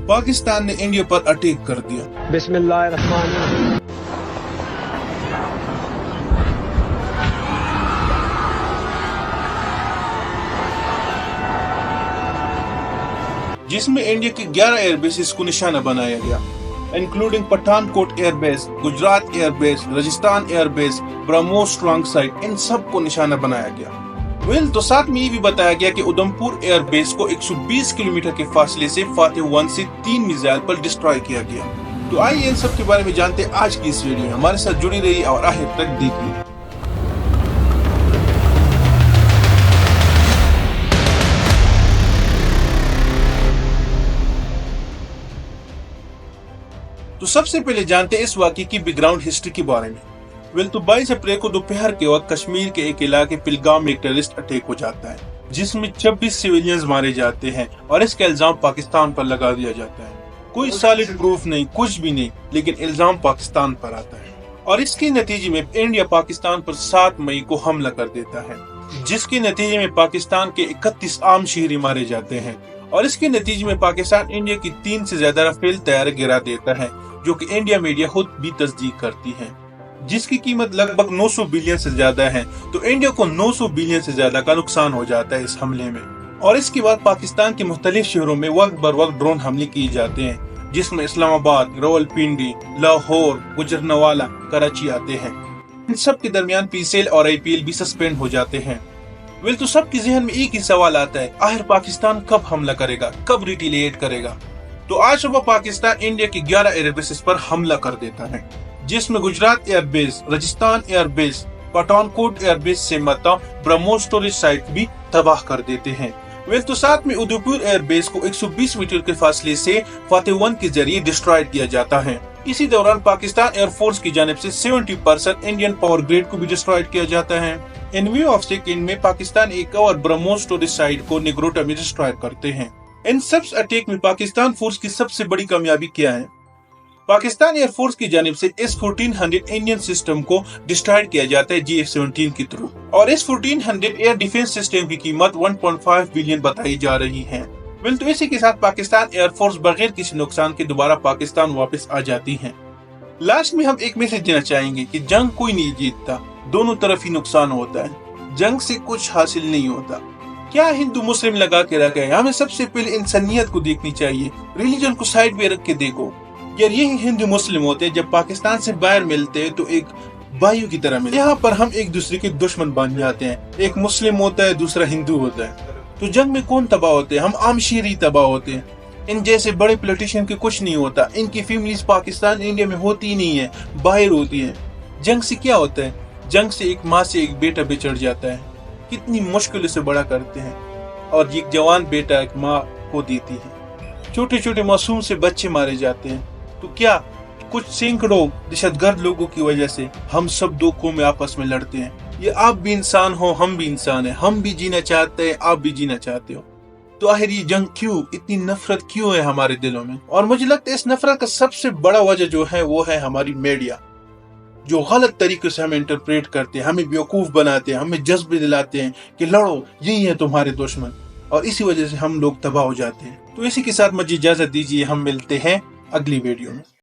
पाकिस्तान ने इंडिया पर अटैक कर दिया। बिस्मिल्लाहिर्रहमानिर्रहीम। जिसमें इंडिया के 11 एयरबेसेस को निशाना बनाया गया, including Pathankot airbase, Gujarat airbase, Rajasthan airbase, BrahMos strong site, इन सब को निशाना बनाया गया। तो साथ में ये भी बताया गया कि उधमपुर एयरबेस को 120 किलोमीटर के फासले से फातेह 1 से 3 मिसाइल पर डिस्ट्रॉय किया गया। तो आइए इन सब के बारे में जानते हैं आज की इस वीडियो में। हमारे साथ जुड़ी रहिए और आखिर तक देखिए। तो सबसे पहले जानते हैं इस वाक़ये की बैकग्राउंड हिस्ट्री के बारे में। तो 22 अप्रैल को दोपहर के वक्त कश्मीर के एक इलाके पिलगाम में एक टेररिस्ट अटैक हो जाता है, जिसमें 26 सिविलियंस मारे जाते हैं और इसका इल्जाम पाकिस्तान पर लगा दिया जाता है। कोई सॉलिड प्रूफ नहीं, कुछ भी नहीं, लेकिन इल्जाम पाकिस्तान पर आता है और इसके नतीजे में इंडिया पाकिस्तान पर 7 मई को हमला कर देता है, जिसके नतीजे में पाकिस्तान के 31 आम शहरी मारे जाते हैं और इसके नतीजे में पाकिस्तान इंडिया की 3 से ज्यादा राफेल तैयार गिरा देता है, जो कि इंडिया मीडिया खुद भी तस्दीक करती है, जिसकी कीमत लगभग 900 बिलियन से ज्यादा है। तो इंडिया को 900 बिलियन से ज्यादा का नुकसान हो जाता है इस हमले में। और इसके बाद पाकिस्तान के मुख्तलिफ शहरों में वक्त बर वक्त ड्रोन हमले किए जाते हैं, जिसमें इस्लामाबाद, रावलपिंडी, लाहौर, गुजरनवाला, कराची आते हैं। इन सब के दरमियान पीसीएल और आईपीएल भी सस्पेंड हो जाते हैं। तो सबके जहन में एक ही सवाल आता है, आखिर पाकिस्तान कब हमला करेगा, कब रिटेलिएट करेगा। तो आज सुबह पाकिस्तान इंडिया के 11 एयरबेसेस पर हमला कर देता है, जिसमें Gujarat airbase, Rajasthan airbase, Pathankot airbase से ब्रह्मोस स्टोरेज साइट भी तबाह कर देते हैं। तो साथ में उधमपुर एयरबेस को 120 मीटर के फासले से फातेह 1 के जरिए डिस्ट्रॉय किया जाता है। इसी दौरान पाकिस्तान एयरफोर्स की जानिब से 70% इंडियन पावर ग्रिड को भी डिस्ट्रॉय किया जाता है। इन व्यू ऑफ सेकंड में पाकिस्तान एक और ब्रह्मोस स्टोरेज साइट को निगरोटा में डिस्ट्रॉय करते हैं। इन सब अटैक में पाकिस्तान फोर्स की सबसे बड़ी कामयाबी क्या है? पाकिस्तान एयरफोर्स की जानिब से S-1400 इंडियन सिस्टम को डिस्ट्रॉय किया जाता है GF-17 के थ्रू, और S-1400 एयर डिफेंस सिस्टम की कीमत 1.5 बिलियन बताई जा रही है। तो इसी के साथ पाकिस्तान एयरफोर्स बगैर किसी नुकसान के दोबारा पाकिस्तान वापस आ जाती है। लास्ट में हम एक मैसेज देना चाहेंगे कि जंग कोई नहीं जीतता, दोनों तरफ ही नुकसान होता है। जंग से कुछ हासिल नहीं होता। क्या हिंदू मुस्लिम लगा के रखा है? हमें सबसे पहले इंसानियत को देखनी चाहिए, रिलीजन को साइड पे रख के देखो यार। यही हिंदू मुस्लिम होते हैं, जब पाकिस्तान से बाहर मिलते हैं तो एक भाइयों की तरह मिलते हैं। यहाँ पर हम एक दूसरे के दुश्मन बन जाते हैं, एक मुस्लिम होता है, दूसरा हिंदू होता है। तो जंग में कौन तबाह होते हैं? हम आम शहरी तबाह होते हैं। इन जैसे बड़े पॉलिटिशियन के कुछ नहीं होता, इनकी फैमिलीज पाकिस्तान इंडिया में होती ही नहीं है, बाहर होती है। जंग से क्या होता है? जंग से एक माँ से एक बेटा बिछड़ जाता है, कितनी मुश्किल से बड़ा करते हैं, और एक जवान बेटा एक माँ को देती है। छोटे छोटे मासूम से बच्चे मारे जाते हैं। तो क्या कुछ सैकड़ों दहशतगर्द लोगों की वजह से हम सब दो कौमें आपस में लड़ते हैं? ये आप भी इंसान हो, हम भी इंसान हैं, हम भी जीना चाहते हैं, आप भी जीना चाहते हो। तो आखिर ये जंग क्यों, इतनी नफरत क्यों है हमारे दिलों में? और मुझे लगता है इस नफरत का सबसे बड़ा वजह जो है वो है हमारी मीडिया, जो गलत तरीके से हमें इंटरप्रेट करते हैं, हमें बेवकूफ बनाते हैं, हमें जज्बे दिलाते हैं कि लड़ो, यही है तुम्हारे दुश्मन, और इसी वजह से हम लोग तबाह हो जाते हैं। तो इसी के साथ मुझे इजाजत दीजिए, हम मिलते हैं अगली वीडियो में।